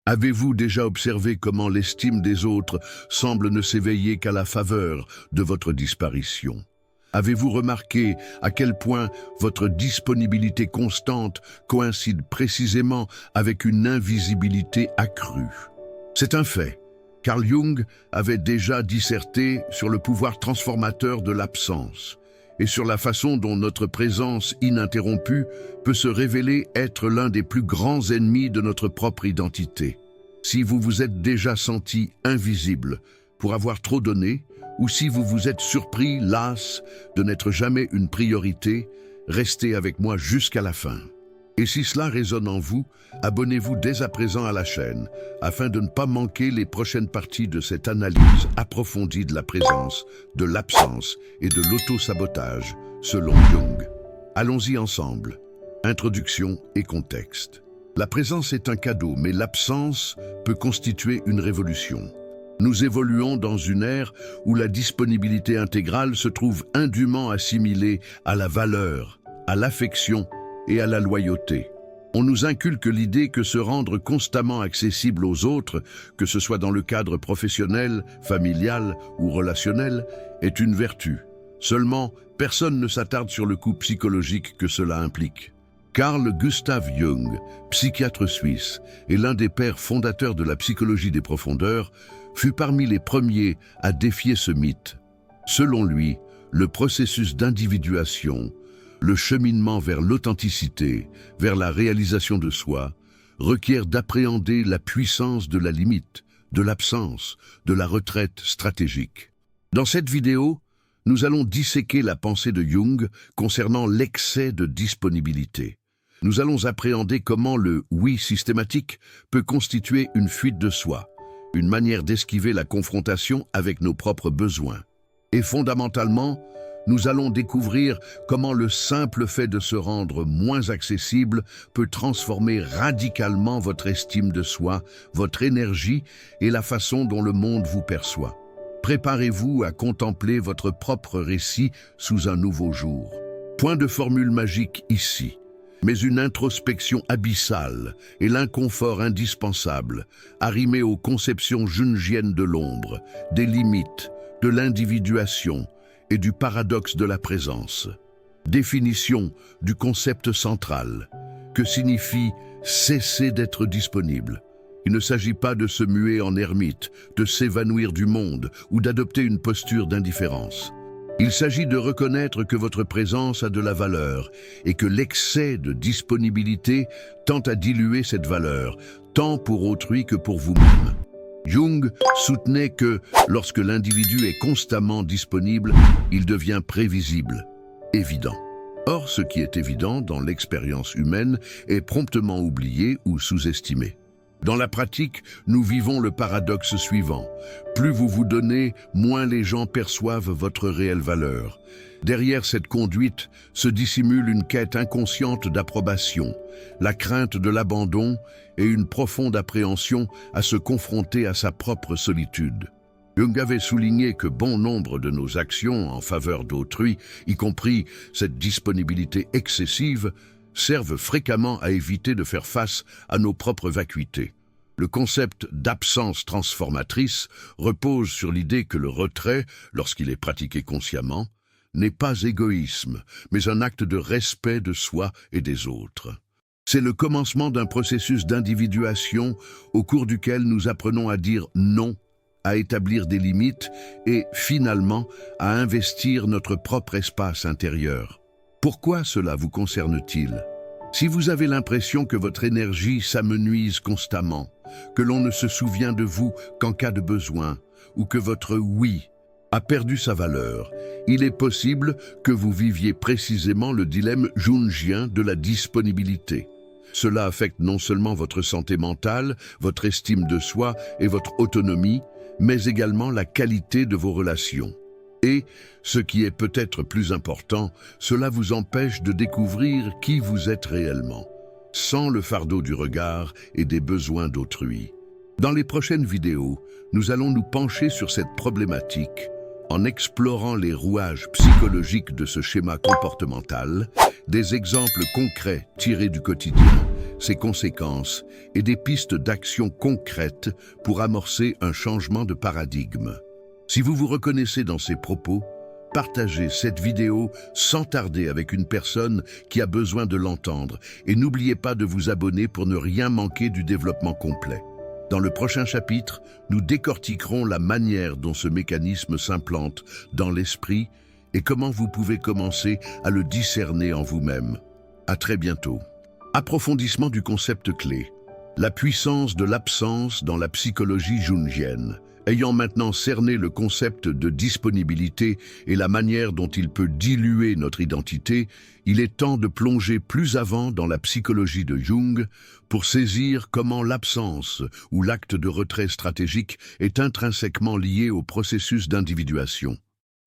Avez-vous déjà observé comment l'estime des autres semble ne s'éveiller qu'à la faveur de votre disparition? Avez-vous remarqué à quel point votre disponibilité constante coïncide précisément avec une invisibilité accrue? C'est un fait. Carl Jung avait déjà disserté sur le pouvoir transformateur de l'absence et sur la façon dont notre présence ininterrompue peut se révéler être l'un des plus grands ennemis de notre propre identité. Si vous vous êtes déjà senti invisible pour avoir trop donné, ou si vous vous êtes surpris, las, de n'être jamais une priorité, restez avec moi jusqu'à la fin. Et si cela résonne en vous, abonnez-vous dès à présent à la chaîne, afin de ne pas manquer les prochaines parties de cette analyse approfondie de la présence, de l'absence et de l'auto-sabotage, selon Jung. Allons-y ensemble. Introduction et contexte. La présence est un cadeau, mais l'absence peut constituer une révolution. Nous évoluons dans une ère où la disponibilité intégrale se trouve indûment assimilée à la valeur, à l'affection et à la loyauté. On nous inculque l'idée que se rendre constamment accessible aux autres, que ce soit dans le cadre professionnel, familial ou relationnel, est une vertu. Seulement, personne ne s'attarde sur le coût psychologique que cela implique. Carl Gustav Jung, psychiatre suisse et l'un des pères fondateurs de la psychologie des profondeurs, fut parmi les premiers à défier ce mythe. Selon lui, le processus d'individuation, le cheminement vers l'authenticité, vers la réalisation de soi, requiert d'appréhender la puissance de la limite, de l'absence, de la retraite stratégique. Dans cette vidéo, nous allons disséquer la pensée de Jung concernant l'excès de disponibilité. Nous allons appréhender comment le « oui » systématique peut constituer une fuite de soi, une manière d'esquiver la confrontation avec nos propres besoins. Et fondamentalement, nous allons découvrir comment le simple fait de se rendre moins accessible peut transformer radicalement votre estime de soi, votre énergie et la façon dont le monde vous perçoit. Préparez-vous à contempler votre propre récit sous un nouveau jour. Point de formule magique ici, mais une introspection abyssale et l'inconfort indispensable, arrimés aux conceptions jungiennes de l'ombre, des limites, de l'individuation et du paradoxe de la présence. Définition du concept central. Que signifie cesser d'être disponible? Il ne s'agit pas de se muer en ermite, de s'évanouir du monde ou d'adopter une posture d'indifférence. Il s'agit de reconnaître que votre présence a de la valeur et que l'excès de disponibilité tend à diluer cette valeur, tant pour autrui que pour vous-même. Jung soutenait que, lorsque l'individu est constamment disponible, il devient prévisible, évident. Or, ce qui est évident dans l'expérience humaine est promptement oublié ou sous-estimé. Dans la pratique, nous vivons le paradoxe suivant. Plus vous vous donnez, moins les gens perçoivent votre réelle valeur. Derrière cette conduite se dissimule une quête inconsciente d'approbation, la crainte de l'abandon et une profonde appréhension à se confronter à sa propre solitude. Jung avait souligné que bon nombre de nos actions en faveur d'autrui, y compris cette disponibilité excessive, servent fréquemment à éviter de faire face à nos propres vacuités. Le concept d'absence transformatrice repose sur l'idée que le retrait, lorsqu'il est pratiqué consciemment, n'est pas égoïsme, mais un acte de respect de soi et des autres. C'est le commencement d'un processus d'individuation au cours duquel nous apprenons à dire non, à établir des limites et, finalement, à investir notre propre espace intérieur. Pourquoi cela vous concerne-t-il? Si vous avez l'impression que votre énergie s'amenuise constamment, que l'on ne se souvient de vous qu'en cas de besoin, ou que votre « oui » a perdu sa valeur, il est possible que vous viviez précisément le dilemme jungien de la disponibilité. Cela affecte non seulement votre santé mentale, votre estime de soi et votre autonomie, mais également la qualité de vos relations. Et, ce qui est peut-être plus important, cela vous empêche de découvrir qui vous êtes réellement, sans le fardeau du regard et des besoins d'autrui. Dans les prochaines vidéos, nous allons nous pencher sur cette problématique en explorant les rouages psychologiques de ce schéma comportemental, des exemples concrets tirés du quotidien, ses conséquences et des pistes d'action concrètes pour amorcer un changement de paradigme. Si vous vous reconnaissez dans ces propos, partagez cette vidéo sans tarder avec une personne qui a besoin de l'entendre et n'oubliez pas de vous abonner pour ne rien manquer du développement complet. Dans le prochain chapitre, nous décortiquerons la manière dont ce mécanisme s'implante dans l'esprit et comment vous pouvez commencer à le discerner en vous-même. À très bientôt. Approfondissement du concept clé. La puissance de l'absence dans la psychologie jungienne. Ayant maintenant cerné le concept de disponibilité et la manière dont il peut diluer notre identité, il est temps de plonger plus avant dans la psychologie de Jung pour saisir comment l'absence ou l'acte de retrait stratégique est intrinsèquement lié au processus d'individuation.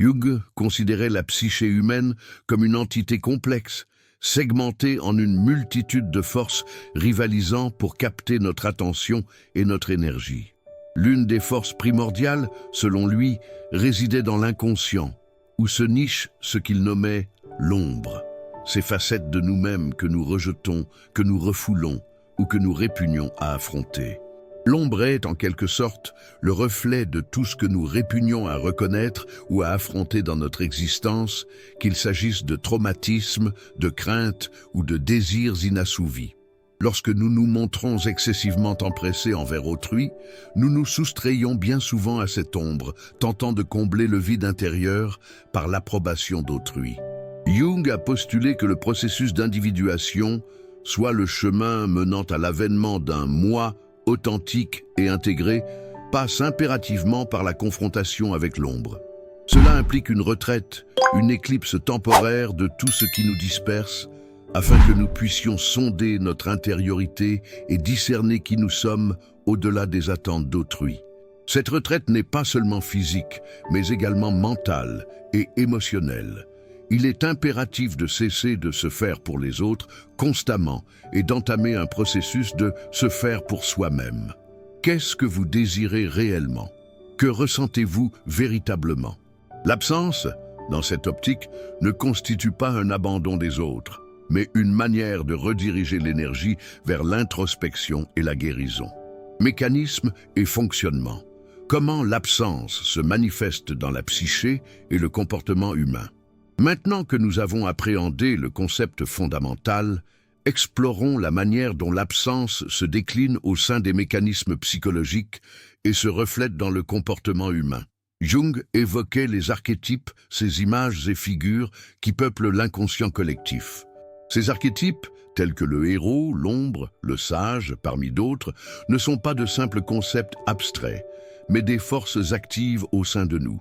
Jung considérait la psyché humaine comme une entité complexe, segmentée en une multitude de forces rivalisant pour capter notre attention et notre énergie. L'une des forces primordiales, selon lui, résidait dans l'inconscient, où se niche ce qu'il nommait l'ombre, ces facettes de nous-mêmes que nous rejetons, que nous refoulons ou que nous répugnons à affronter. L'ombre est, en quelque sorte, le reflet de tout ce que nous répugnons à reconnaître ou à affronter dans notre existence, qu'il s'agisse de traumatismes, de craintes ou de désirs inassouvis. Lorsque nous nous montrons excessivement empressés envers autrui, nous nous soustrayons bien souvent à cette ombre, tentant de combler le vide intérieur par l'approbation d'autrui. Jung a postulé que le processus d'individuation soit le chemin menant à l'avènement d'un moi authentique et intégré, passe impérativement par la confrontation avec l'ombre. Cela implique une retraite, une éclipse temporaire de tout ce qui nous disperse, afin que nous puissions sonder notre intériorité et discerner qui nous sommes au-delà des attentes d'autrui. Cette retraite n'est pas seulement physique, mais également mentale et émotionnelle. Il est impératif de cesser de se faire pour les autres constamment et d'entamer un processus de se faire pour soi-même. Qu'est-ce que vous désirez réellement? Que ressentez-vous véritablement? L'absence, dans cette optique, ne constitue pas un abandon des autres, mais une manière de rediriger l'énergie vers l'introspection et la guérison. Mécanisme et fonctionnement. Comment l'absence se manifeste dans la psyché et le comportement humain. Maintenant que nous avons appréhendé le concept fondamental, explorons la manière dont l'absence se décline au sein des mécanismes psychologiques et se reflète dans le comportement humain. Jung évoquait les archétypes, ces images et figures qui peuplent l'inconscient collectif. Ces archétypes, tels que le héros, l'ombre, le sage, parmi d'autres, ne sont pas de simples concepts abstraits, mais des forces actives au sein de nous.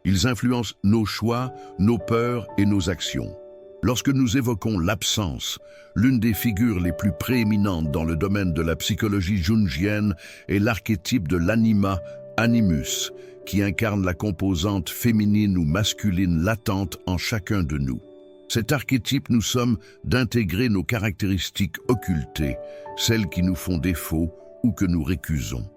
Ils influencent nos choix, nos peurs et nos actions. Lorsque nous évoquons l'absence, l'une des figures les plus prééminentes dans le domaine de la psychologie jungienne est l'archétype de l'anima, animus, qui incarne la composante féminine ou masculine latente en chacun de nous. Cet archétype nous somme d'intégrer nos caractéristiques occultées, celles qui nous font défaut ou que nous récusons.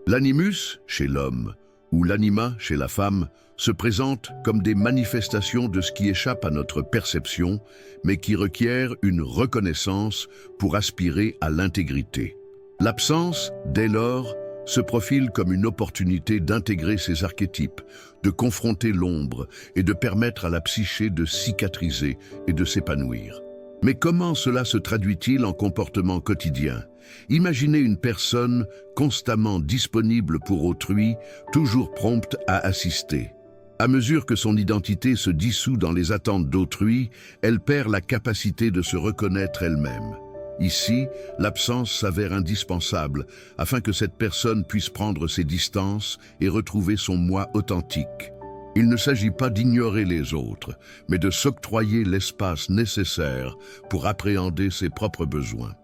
L'animus, chez l'homme, ou l'anima, chez la femme, se présente comme des manifestations de ce qui échappe à notre perception, mais qui requiert une reconnaissance pour aspirer à l'intégrité. L'absence, dès lors, se profile comme une opportunité d'intégrer ces archétypes, de confronter l'ombre et de permettre à la psyché de cicatriser et de s'épanouir. Mais comment cela se traduit-il en comportement quotidien? Imaginez une personne constamment disponible pour autrui, toujours prompte à assister. À mesure que son identité se dissout dans les attentes d'autrui, elle perd la capacité de se reconnaître elle-même. Ici, l'absence s'avère indispensable afin que cette personne puisse prendre ses distances et retrouver son moi authentique. Il ne s'agit pas d'ignorer les autres, mais de s'octroyer l'espace nécessaire pour appréhender ses propres besoins.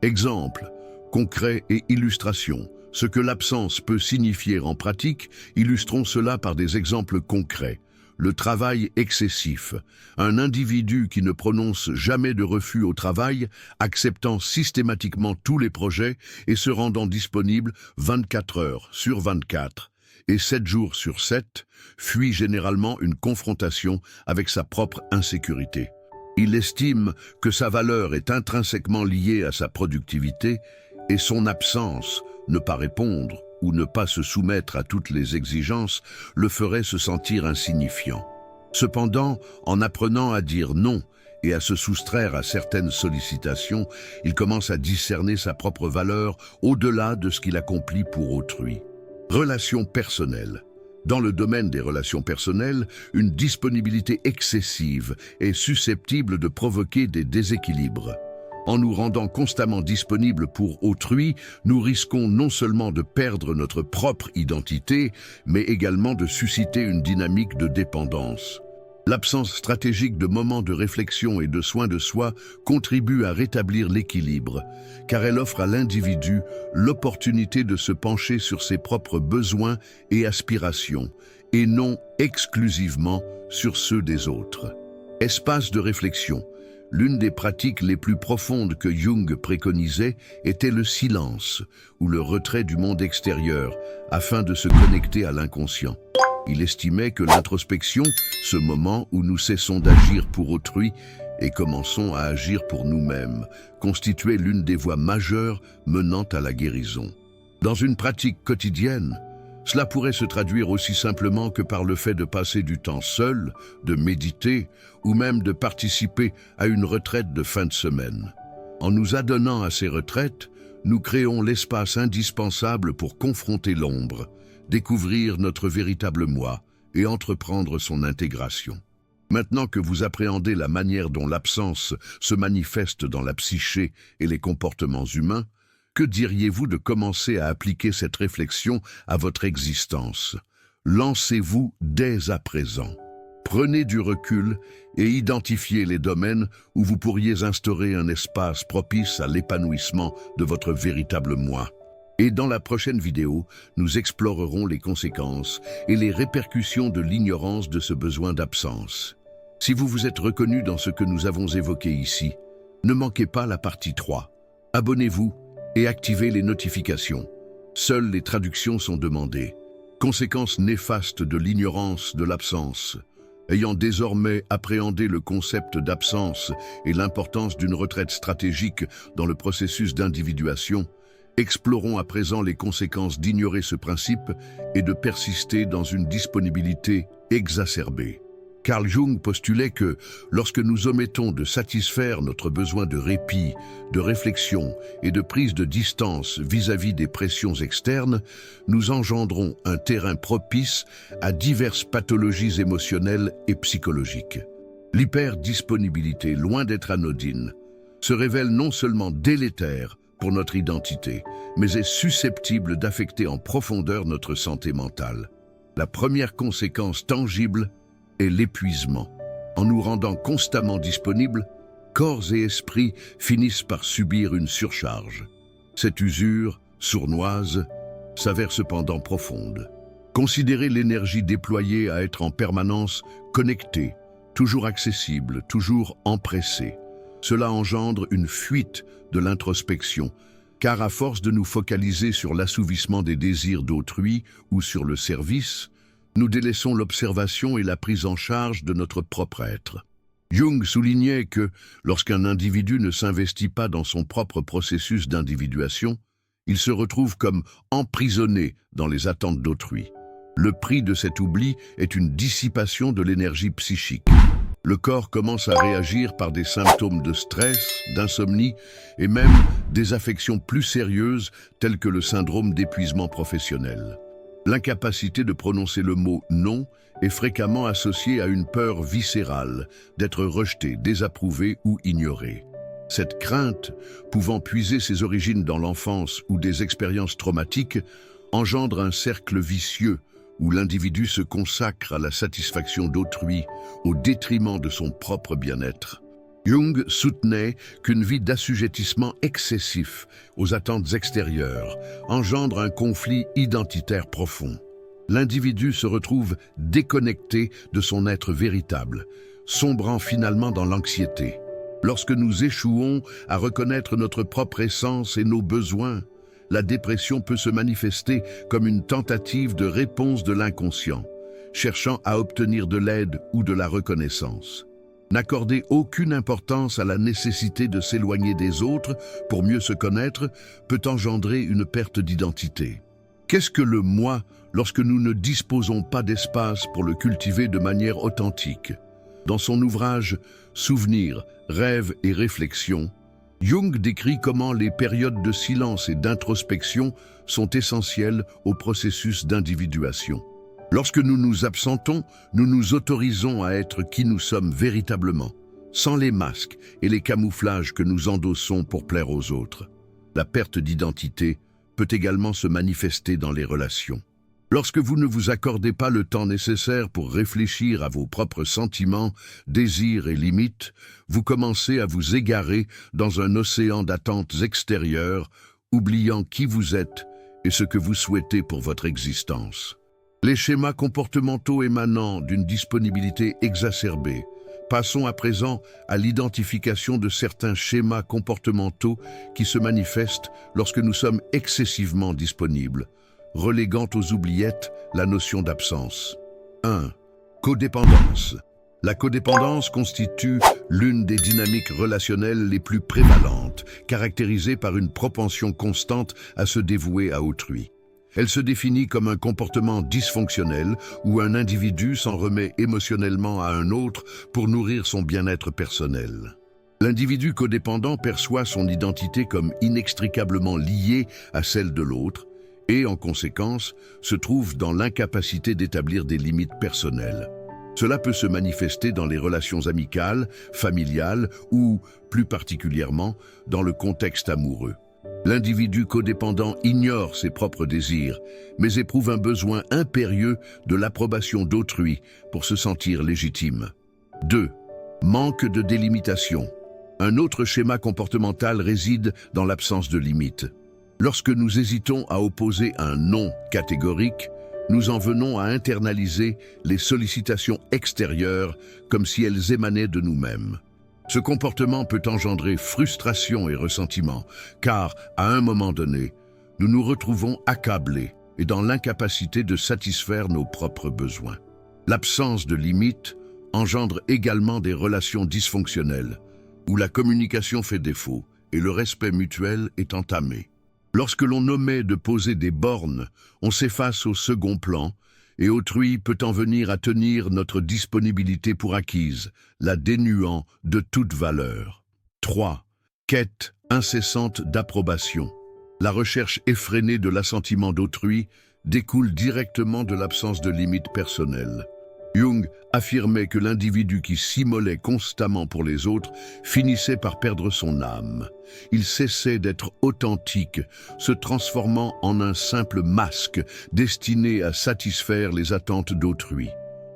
Exemple, concret et illustration. Ce que l'absence peut signifier en pratique, illustrons cela par des exemples concrets. Le travail excessif. Un individu qui ne prononce jamais de refus au travail, acceptant systématiquement tous les projets et se rendant disponible 24 heures sur 24 et 7 jours sur 7, fuit généralement une confrontation avec sa propre insécurité. Il estime que sa valeur est intrinsèquement liée à sa productivité et son absence, ne pas répondre ou ne pas se soumettre à toutes les exigences, le ferait se sentir insignifiant. Cependant, en apprenant à dire non et à se soustraire à certaines sollicitations, il commence à discerner sa propre valeur au-delà de ce qu'il accomplit pour autrui. Relations personnelles. Dans le domaine des relations personnelles, une disponibilité excessive est susceptible de provoquer des déséquilibres. En nous rendant constamment disponibles pour autrui, nous risquons non seulement de perdre notre propre identité, mais également de susciter une dynamique de dépendance. L'absence stratégique de moments de réflexion et de soins de soi contribue à rétablir l'équilibre, car elle offre à l'individu l'opportunité de se pencher sur ses propres besoins et aspirations, et non exclusivement sur ceux des autres. Espace de réflexion. L'une des pratiques les plus profondes que Jung préconisait était le silence, ou le retrait du monde extérieur, afin de se connecter à l'inconscient. Il estimait que l'introspection, ce moment où nous cessons d'agir pour autrui et commençons à agir pour nous-mêmes, constituait l'une des voies majeures menant à la guérison. Dans une pratique quotidienne, cela pourrait se traduire aussi simplement que par le fait de passer du temps seul, de méditer ou même de participer à une retraite de fin de semaine. En nous adonnant à ces retraites, nous créons l'espace indispensable pour confronter l'ombre, découvrir notre véritable moi et entreprendre son intégration. Maintenant que vous appréhendez la manière dont l'absence se manifeste dans la psyché et les comportements humains, que diriez-vous de commencer à appliquer cette réflexion à votre existence? Lancez-vous dès à présent. Prenez du recul et identifiez les domaines où vous pourriez instaurer un espace propice à l'épanouissement de votre véritable moi. Et dans la prochaine vidéo, nous explorerons les conséquences et les répercussions de l'ignorance de ce besoin d'absence. Si vous vous êtes reconnu dans ce que nous avons évoqué ici, ne manquez pas la partie 3. Abonnez-vous et activez les notifications. Seules les traductions sont demandées. Conséquences néfastes de l'ignorance de l'absence. Ayant désormais appréhendé le concept d'absence et l'importance d'une retraite stratégique dans le processus d'individuation, explorons à présent les conséquences d'ignorer ce principe et de persister dans une disponibilité exacerbée. Carl Jung postulait que, lorsque nous omettons de satisfaire notre besoin de répit, de réflexion et de prise de distance vis-à-vis des pressions externes, nous engendrons un terrain propice à diverses pathologies émotionnelles et psychologiques. L'hyperdisponibilité, loin d'être anodine, se révèle non seulement délétère pour notre identité, mais est susceptible d'affecter en profondeur notre santé mentale. La première conséquence tangible est l'épuisement. En nous rendant constamment disponibles, corps et esprit finissent par subir une surcharge. Cette usure, sournoise, s'avère cependant profonde. Considérez l'énergie déployée à être en permanence connectée, toujours accessible, toujours empressée. Cela engendre une fuite de l'introspection, car à force de nous focaliser sur l'assouvissement des désirs d'autrui ou sur le service, nous délaissons l'observation et la prise en charge de notre propre être. Jung soulignait que, lorsqu'un individu ne s'investit pas dans son propre processus d'individuation, il se retrouve comme emprisonné dans les attentes d'autrui. Le prix de cet oubli est une dissipation de l'énergie psychique. Le corps commence à réagir par des symptômes de stress, d'insomnie et même des affections plus sérieuses telles que le syndrome d'épuisement professionnel. L'incapacité de prononcer le mot « non » est fréquemment associée à une peur viscérale d'être rejeté, désapprouvé ou ignoré. Cette crainte, pouvant puiser ses origines dans l'enfance ou des expériences traumatiques, engendre un cercle vicieux où l'individu se consacre à la satisfaction d'autrui au détriment de son propre bien-être. Jung soutenait qu'une vie d'assujettissement excessif aux attentes extérieures engendre un conflit identitaire profond. L'individu se retrouve déconnecté de son être véritable, sombrant finalement dans l'anxiété. Lorsque nous échouons à reconnaître notre propre essence et nos besoins, la dépression peut se manifester comme une tentative de réponse de l'inconscient, cherchant à obtenir de l'aide ou de la reconnaissance. N'accorder aucune importance à la nécessité de s'éloigner des autres pour mieux se connaître peut engendrer une perte d'identité. Qu'est-ce que le moi lorsque nous ne disposons pas d'espace pour le cultiver de manière authentique? Dans son ouvrage « Souvenirs, rêves et réflexions », Jung décrit comment les périodes de silence et d'introspection sont essentielles au processus d'individuation. Lorsque nous nous absentons, nous nous autorisons à être qui nous sommes véritablement, sans les masques et les camouflages que nous endossons pour plaire aux autres. La perte d'identité peut également se manifester dans les relations. Lorsque vous ne vous accordez pas le temps nécessaire pour réfléchir à vos propres sentiments, désirs et limites, vous commencez à vous égarer dans un océan d'attentes extérieures, oubliant qui vous êtes et ce que vous souhaitez pour votre existence. Les schémas comportementaux émanant d'une disponibilité exacerbée. Passons à présent à l'identification de certains schémas comportementaux qui se manifestent lorsque nous sommes excessivement disponibles, reléguant aux oubliettes la notion d'absence. 1. Codépendance. La codépendance constitue l'une des dynamiques relationnelles les plus prévalentes, caractérisée par une propension constante à se dévouer à autrui. Elle se définit comme un comportement dysfonctionnel où un individu s'en remet émotionnellement à un autre pour nourrir son bien-être personnel. L'individu codépendant perçoit son identité comme inextricablement liée à celle de l'autre et, en conséquence, se trouve dans l'incapacité d'établir des limites personnelles. Cela peut se manifester dans les relations amicales, familiales ou, plus particulièrement, dans le contexte amoureux. L'individu codépendant ignore ses propres désirs, mais éprouve un besoin impérieux de l'approbation d'autrui pour se sentir légitime. 2. Manque de délimitation. Un autre schéma comportemental réside dans l'absence de limites. Lorsque nous hésitons à opposer un non catégorique, nous en venons à internaliser les sollicitations extérieures comme si elles émanaient de nous-mêmes. Ce comportement peut engendrer frustration et ressentiment, car, à un moment donné, nous nous retrouvons accablés et dans l'incapacité de satisfaire nos propres besoins. L'absence de limites engendre également des relations dysfonctionnelles, où la communication fait défaut et le respect mutuel est entamé. Lorsque l'on omet de poser des bornes, on s'efface au second plan, et autrui peut en venir à tenir notre disponibilité pour acquise, la dénuant de toute valeur. 3. Quête incessante d'approbation. La recherche effrénée de l'assentiment d'autrui découle directement de l'absence de limites personnelles. Jung affirmait que l'individu qui s'immolait constamment pour les autres finissait par perdre son âme. Il cessait d'être authentique, se transformant en un simple masque destiné à satisfaire les attentes d'autrui.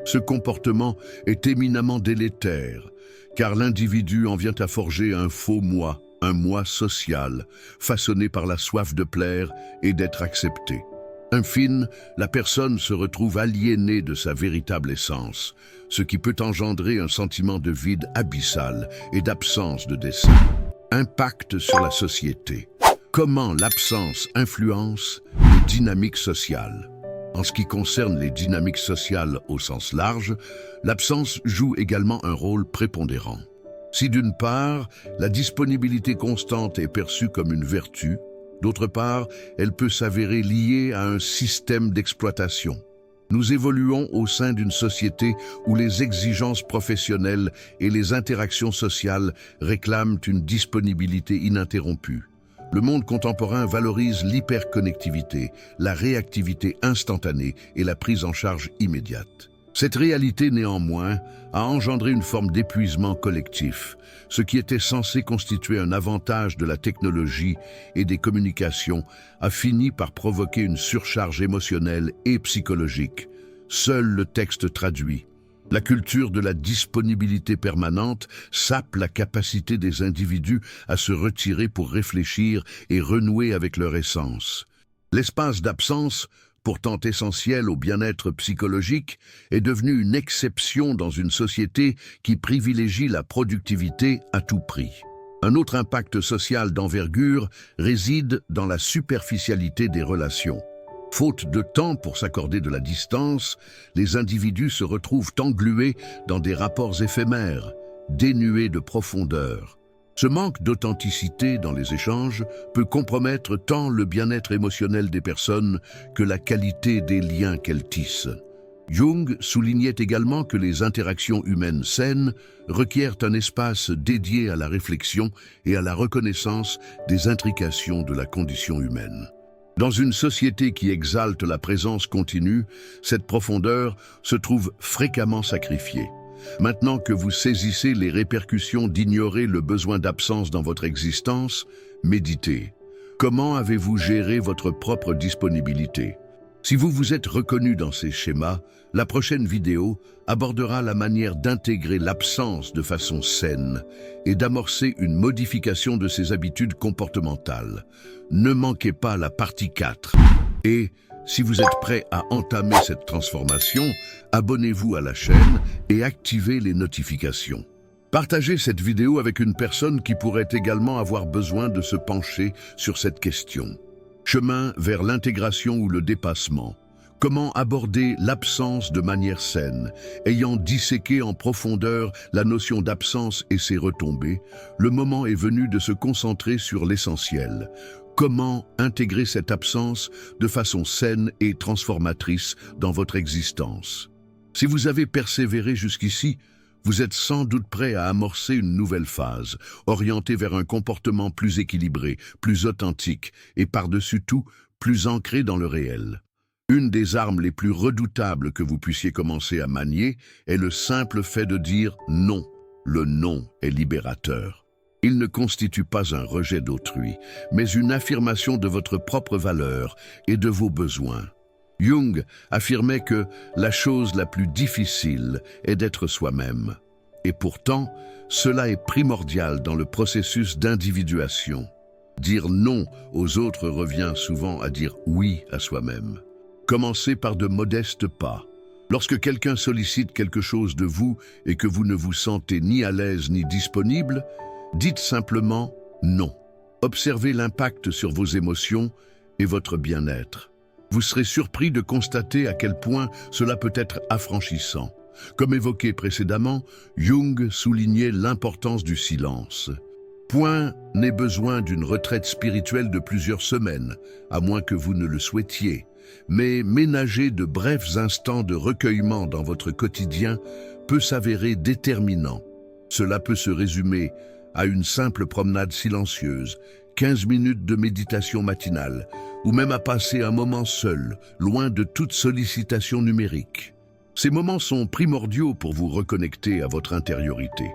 Ce comportement est éminemment délétère, car l'individu en vient à forger un faux moi, un moi social, façonné par la soif de plaire et d'être accepté. In fine, la personne se retrouve aliénée de sa véritable essence, ce qui peut engendrer un sentiment de vide abyssal et d'absence de dessein. Impact sur la société. Comment l'absence influence les dynamiques sociales? En ce qui concerne les dynamiques sociales au sens large, l'absence joue également un rôle prépondérant. Si d'une part, la disponibilité constante est perçue comme une vertu, d'autre part, elle peut s'avérer liée à un système d'exploitation. Nous évoluons au sein d'une société où les exigences professionnelles et les interactions sociales réclament une disponibilité ininterrompue. Le monde contemporain valorise l'hyperconnectivité, la réactivité instantanée et la prise en charge immédiate. Cette réalité, néanmoins, a engendré une forme d'épuisement collectif, ce qui était censé constituer un avantage de la technologie et des communications a fini par provoquer une surcharge émotionnelle et psychologique. Seul le texte traduit. La culture de la disponibilité permanente sape la capacité des individus à se retirer pour réfléchir et renouer avec leur essence. L'espace d'absence, pourtant essentiel au bien-être psychologique, est devenu une exception dans une société qui privilégie la productivité à tout prix. Un autre impact social d'envergure réside dans la superficialité des relations. Faute de temps pour s'accorder de la distance, les individus se retrouvent englués dans des rapports éphémères, dénué de profondeur. Ce manque d'authenticité dans les échanges peut compromettre tant le bien-être émotionnel des personnes que la qualité des liens qu'elles tissent. Jung soulignait également que les interactions humaines saines requièrent un espace dédié à la réflexion et à la reconnaissance des intrications de la condition humaine. Dans une société qui exalte la présence continue, cette profondeur se trouve fréquemment sacrifiée. Maintenant que vous saisissez les répercussions d'ignorer le besoin d'absence dans votre existence, méditez. Comment avez-vous géré votre propre disponibilité? Si vous vous êtes reconnu dans ces schémas, la prochaine vidéo abordera la manière d'intégrer l'absence de façon saine et d'amorcer une modification de ses habitudes comportementales. Ne manquez pas la partie 4. Et si vous êtes prêt à entamer cette transformation, abonnez-vous à la chaîne et activez les notifications. Partagez cette vidéo avec une personne qui pourrait également avoir besoin de se pencher sur cette question. Chemin vers l'intégration ou le dépassement. Comment aborder l'absence de manière saine? Ayant disséqué en profondeur la notion d'absence et ses retombées, le moment est venu de se concentrer sur l'essentiel. Comment intégrer cette absence de façon saine et transformatrice dans votre existence? Si vous avez persévéré jusqu'ici, vous êtes sans doute prêt à amorcer une nouvelle phase, orientée vers un comportement plus équilibré, plus authentique et par-dessus tout, plus ancré dans le réel. Une des armes les plus redoutables que vous puissiez commencer à manier est le simple fait de dire non. Le non est libérateur. Il ne constitue pas un rejet d'autrui, mais une affirmation de votre propre valeur et de vos besoins. Jung affirmait que la chose la plus difficile est d'être soi-même. Et pourtant, cela est primordial dans le processus d'individuation. Dire non aux autres revient souvent à dire oui à soi-même. Commencez par de modestes pas. Lorsque quelqu'un sollicite quelque chose de vous et que vous ne vous sentez ni à l'aise ni disponible, dites simplement non. Observez l'impact sur vos émotions et votre bien-être. Vous serez surpris de constater à quel point cela peut être affranchissant. Comme évoqué précédemment, Jung soulignait l'importance du silence. Point n'est besoin d'une retraite spirituelle de plusieurs semaines, à moins que vous ne le souhaitiez. Mais ménager de brefs instants de recueillement dans votre quotidien peut s'avérer déterminant. Cela peut se résumer à une simple promenade silencieuse, 15 minutes de méditation matinale, ou même à passer un moment seul, loin de toute sollicitation numérique. Ces moments sont primordiaux pour vous reconnecter à votre intériorité.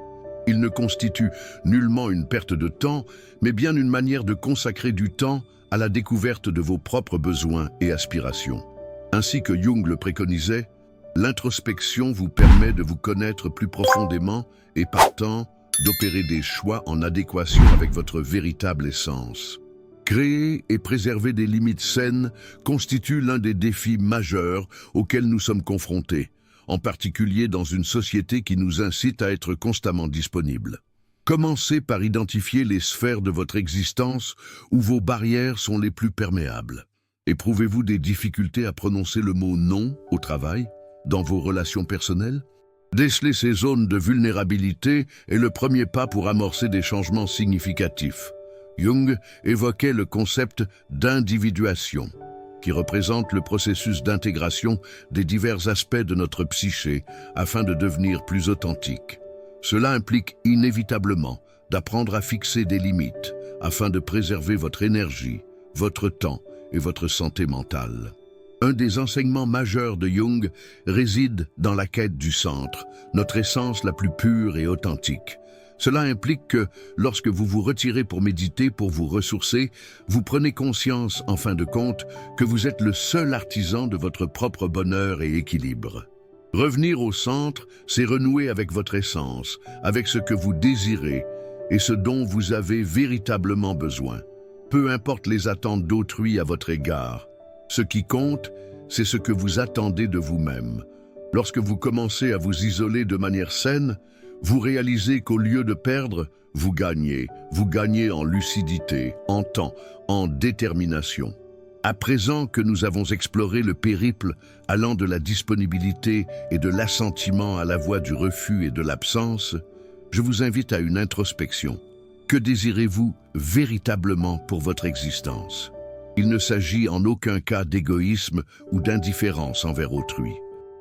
Ils ne constituent nullement une perte de temps, mais bien une manière de consacrer du temps à la découverte de vos propres besoins et aspirations. Ainsi que Jung le préconisait, l'introspection vous permet de vous connaître plus profondément et partant, d'opérer des choix en adéquation avec votre véritable essence. Créer et préserver des limites saines constitue l'un des défis majeurs auxquels nous sommes confrontés, en particulier dans une société qui nous incite à être constamment disponibles. Commencez par identifier les sphères de votre existence où vos barrières sont les plus perméables. Éprouvez-vous des difficultés à prononcer le mot « non » au travail, dans vos relations personnelles? Déceler ces zones de vulnérabilité est le premier pas pour amorcer des changements significatifs. Jung évoquait le concept d'individuation, qui représente le processus d'intégration des divers aspects de notre psyché afin de devenir plus authentique. Cela implique inévitablement d'apprendre à fixer des limites afin de préserver votre énergie, votre temps et votre santé mentale. Un des enseignements majeurs de Jung réside dans la quête du centre, notre essence la plus pure et authentique. Cela implique que, lorsque vous vous retirez pour méditer, pour vous ressourcer, vous prenez conscience, en fin de compte, que vous êtes le seul artisan de votre propre bonheur et équilibre. Revenir au centre, c'est renouer avec votre essence, avec ce que vous désirez et ce dont vous avez véritablement besoin. Peu importe les attentes d'autrui à votre égard. Ce qui compte, c'est ce que vous attendez de vous-même. Lorsque vous commencez à vous isoler de manière saine, vous réalisez qu'au lieu de perdre, vous gagnez en lucidité, en temps, en détermination. À présent que nous avons exploré le périple allant de la disponibilité et de l'assentiment à la voie du refus et de l'absence, je vous invite à une introspection. Que désirez-vous véritablement pour votre existence? Il ne s'agit en aucun cas d'égoïsme ou d'indifférence envers autrui.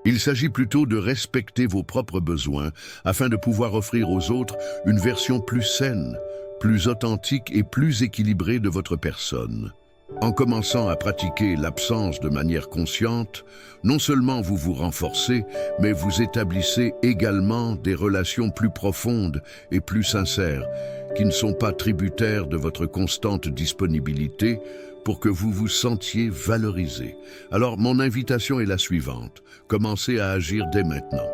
Il s'agit plutôt de respecter vos propres besoins afin de pouvoir offrir aux autres une version plus saine, plus authentique et plus équilibrée de votre personne. En commençant à pratiquer l'absence de manière consciente, non seulement vous vous renforcez, mais vous établissez également des relations plus profondes et plus sincères, qui ne sont pas tributaires de votre constante disponibilité pour que vous vous sentiez valorisé. Alors, mon invitation est la suivante. Commencez à agir dès maintenant.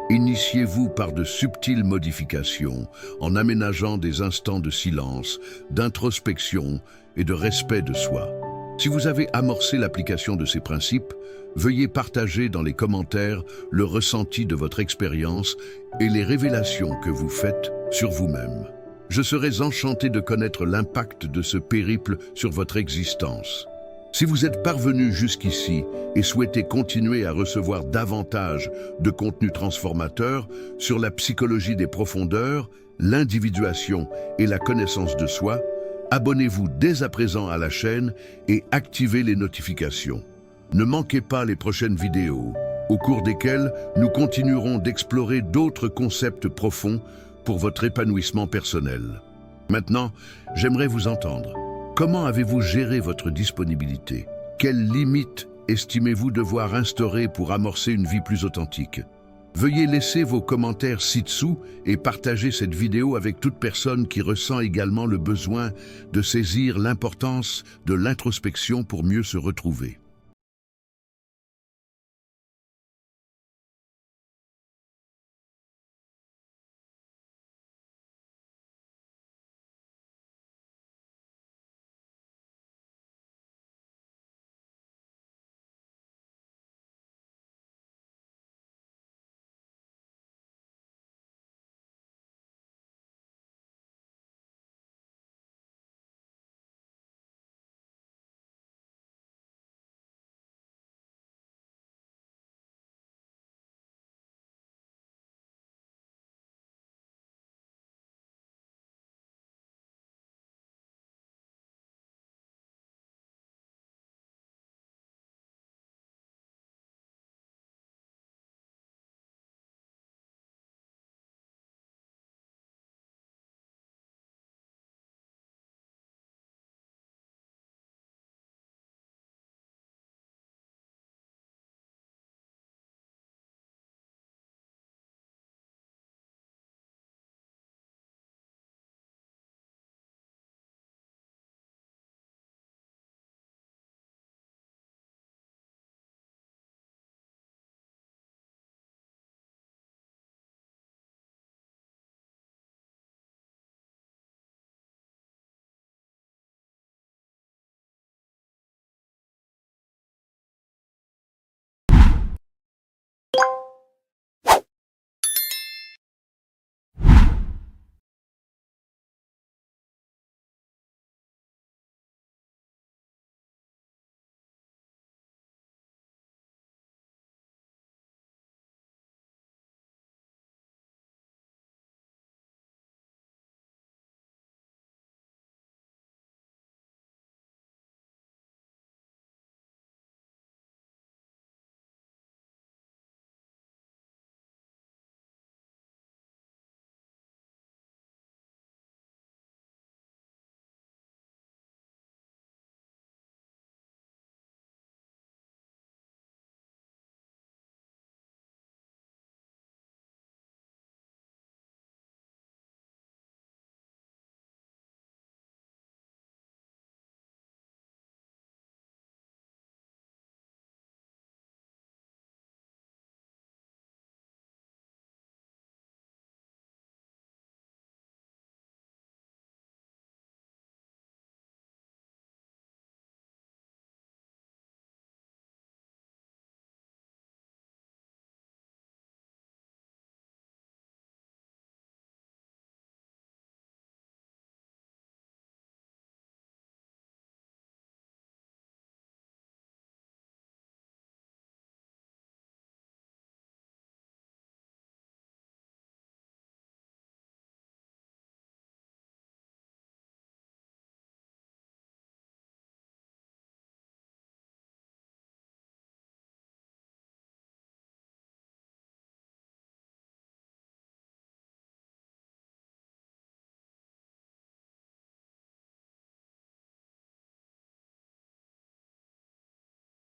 Initiez-vous par de subtiles modifications en aménageant des instants de silence, d'introspection et de respect de soi. Si vous avez amorcé l'application de ces principes, veuillez partager dans les commentaires le ressenti de votre expérience et les révélations que vous faites sur vous-même. Je serais enchanté de connaître l'impact de ce périple sur votre existence. Si vous êtes parvenu jusqu'ici et souhaitez continuer à recevoir davantage de contenu transformateur sur la psychologie des profondeurs, l'individuation et la connaissance de soi, abonnez-vous dès à présent à la chaîne et activez les notifications. Ne manquez pas les prochaines vidéos, au cours desquelles nous continuerons d'explorer d'autres concepts profonds pour votre épanouissement personnel. Maintenant, j'aimerais vous entendre. Comment avez-vous géré votre disponibilité? Quelles limites estimez-vous devoir instaurer pour amorcer une vie plus authentique? Veuillez laisser vos commentaires ci-dessous et partager cette vidéo avec toute personne qui ressent également le besoin de saisir l'importance de l'introspection pour mieux se retrouver.